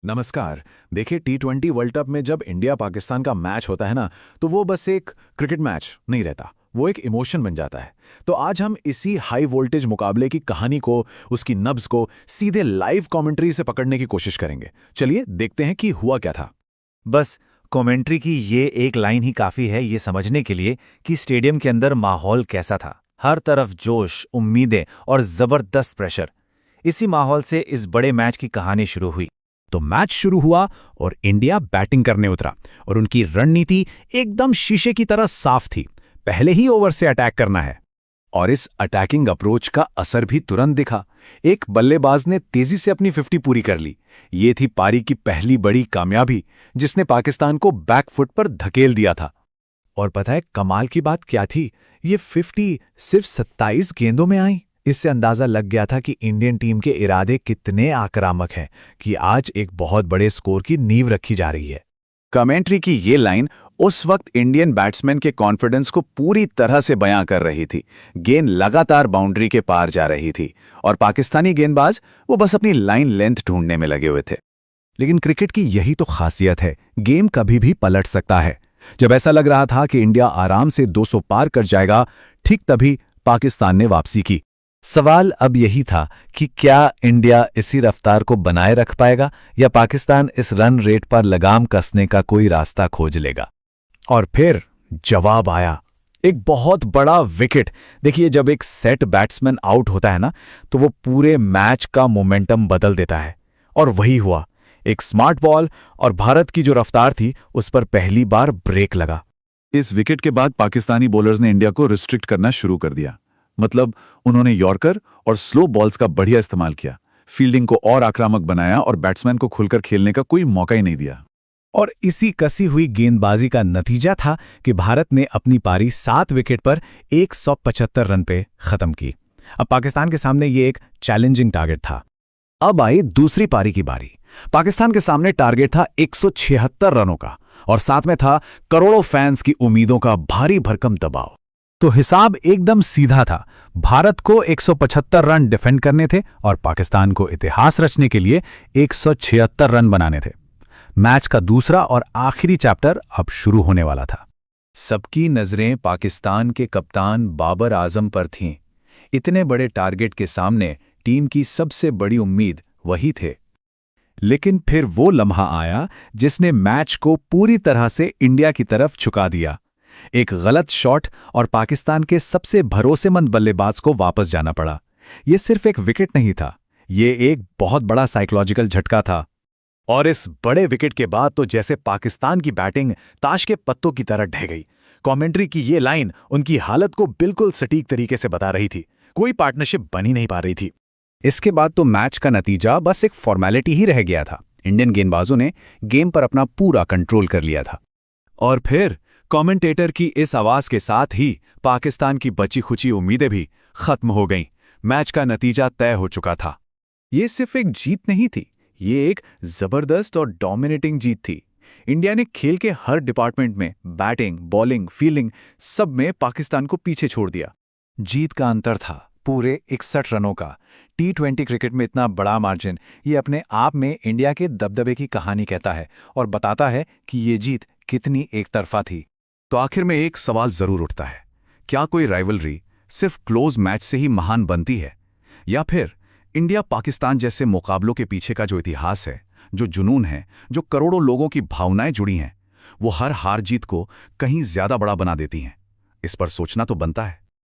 नमस्कार। देखिए, T20 world cup में जब इंडिया पाकिस्तान का मैच होता है ना, तो वो बस एक क्रिकेट मैच नहीं रहता, वो एक इमोशन बन जाता है। तो आज हम इसी हाई वोल्टेज मुकाबले की कहानी को, उसकी नब्ज को सीधे लाइव कमेंट्री से पकड़ने की कोशिश करेंगे। चलिए देखते हैं कि हुआ क्या था। बस कमेंट्री की ये एक लाइन ही काफी है ये समझने के लिए कि स्टेडियम के अंदर माहौल कैसा था। हर तरफ जोश, उम्मीदें और जबरदस्त प्रेशर। इसी माहौल से इस बड़े मैच की कहानी शुरू हुई। तो मैच शुरू हुआ और इंडिया बैटिंग करने उतरा और उनकी रणनीति एकदम शीशे की तरह साफ थी। पहले ही ओवर से अटैक करना है। और इस अटैकिंग अप्रोच का असर भी तुरंत दिखा। एक बल्लेबाज ने तेजी से अपनी 50 पूरी कर ली। ये थी पारी की पहली बड़ी कामयाबी, जिसने पाकिस्तान को बैकफुट पर धकेल दिया था। और पता है कमाल की बात क्या थी? ये 50 सिर्फ 27 गेंदों में आई। इससे अंदाजा लग गया था कि इंडियन टीम के इरादे कितने आक्रामक हैं कि आज एक बहुत बड़े स्कोर की नींव रखी जा रही है। कमेंट्री की ये लाइन उस वक्त इंडियन बैट्समैन के कॉन्फिडेंस को पूरी तरह से बयां कर रही थी। गेंद लगातार बाउंड्री के पार जा रही थी और पाकिस्तानी गेंदबाज वो बस अपनी लाइन लेंथ ढूंढने में लगे हुए थे। लेकिन क्रिकेट की यही तो खासियत है, गेम कभी भी पलट सकता है। जब ऐसा लग रहा था कि इंडिया आराम से 200 पार कर जाएगा, ठीक तभी पाकिस्तान ने वापसी की। सवाल अब यही था कि क्या इंडिया इसी रफ्तार को बनाए रख पाएगा या पाकिस्तान इस रन रेट पर लगाम कसने का कोई रास्ता खोज लेगा। और फिर जवाब आया, एक बहुत बड़ा विकेट। देखिए, जब एक सेट बैट्समैन आउट होता है ना, तो वो पूरे मैच का मोमेंटम बदल देता है। और वही हुआ। एक स्मार्ट बॉल और भारत की जो रफ्तार थी उस पर पहली बार ब्रेक लगा। इस विकेट के बाद पाकिस्तानी बॉलर्स ने इंडिया को रिस्ट्रिक्ट करना शुरू कर दिया। मतलब उन्होंने यॉर्कर और स्लो बॉल्स का बढ़िया इस्तेमाल किया, फील्डिंग को और आक्रामक बनाया और बैट्समैन को खुलकर खेलने का कोई मौका ही नहीं दिया। और इसी कसी हुई गेंदबाजी का नतीजा था कि भारत ने अपनी पारी 7 विकेट पर 175 रन पे खत्म की। अब पाकिस्तान के सामने ये एक चैलेंजिंग टारगेट था। अब आई दूसरी पारी की बारी। पाकिस्तान के सामने टारगेट था 176 रनों का और साथ में था करोड़ों फैंस की उम्मीदों का भारी भरकम दबाव। तो हिसाब एकदम सीधा था। भारत को 175 रन डिफेंड करने थे और पाकिस्तान को इतिहास रचने के लिए 176 रन बनाने थे। मैच का दूसरा और आखिरी चैप्टर अब शुरू होने वाला था। सबकी नजरें पाकिस्तान के कप्तान बाबर आजम पर थीं। इतने बड़े टारगेट के सामने टीम की सबसे बड़ी उम्मीद वही थे। लेकिन फिर वो लम्हा आया जिसने मैच को पूरी तरह से इंडिया की तरफ झुका दिया। एक गलत शॉट और पाकिस्तान के सबसे भरोसेमंद बल्लेबाज को वापस जाना पड़ा। यह सिर्फ एक विकेट नहीं था, ये एक बहुत बड़ा साइकोलॉजिकल झटका था। और इस बड़े विकेट के बाद तो जैसे पाकिस्तान की बैटिंग ताश के पत्तों की तरह ढह गई। कमेंट्री की ये लाइन उनकी हालत को बिल्कुल सटीक तरीके से बता रही थी। कोई पार्टनरशिप बन ही नहीं पा रही थी। इसके बाद तो मैच का नतीजा बस एक फॉर्मेलिटी ही रह गया था। इंडियन गेंदबाजों ने गेम पर अपना पूरा कंट्रोल कर लिया था। और फिर कमेंटेटर की इस आवाज के साथ ही पाकिस्तान की बची खुची उम्मीदें भी खत्म हो गईं। मैच का नतीजा तय हो चुका था। ये सिर्फ एक जीत नहीं थी, ये एक जबरदस्त और डोमिनेटिंग जीत थी। इंडिया ने खेल के हर डिपार्टमेंट में, बैटिंग, बॉलिंग, फील्डिंग, सब में पाकिस्तान को पीछे छोड़ दिया। जीत का अंतर था पूरे 61 रनों का। T20 क्रिकेट में इतना बड़ा मार्जिन, ये अपने आप में इंडिया के दबदबे की कहानी कहता है और बताता है कि ये जीत कितनी एकतरफा थी। तो आखिर में एक सवाल जरूर उठता है, क्या कोई राइवलरी सिर्फ क्लोज मैच से ही महान बनती है, या फिर इंडिया पाकिस्तान जैसे मुकाबलों के पीछे का जो इतिहास है, जो जुनून है, जो करोड़ों लोगों की भावनाएं जुड़ी हैं, वो हर हार जीत को कहीं ज्यादा बड़ा बना देती हैं। इस पर सोचना तो बनता है।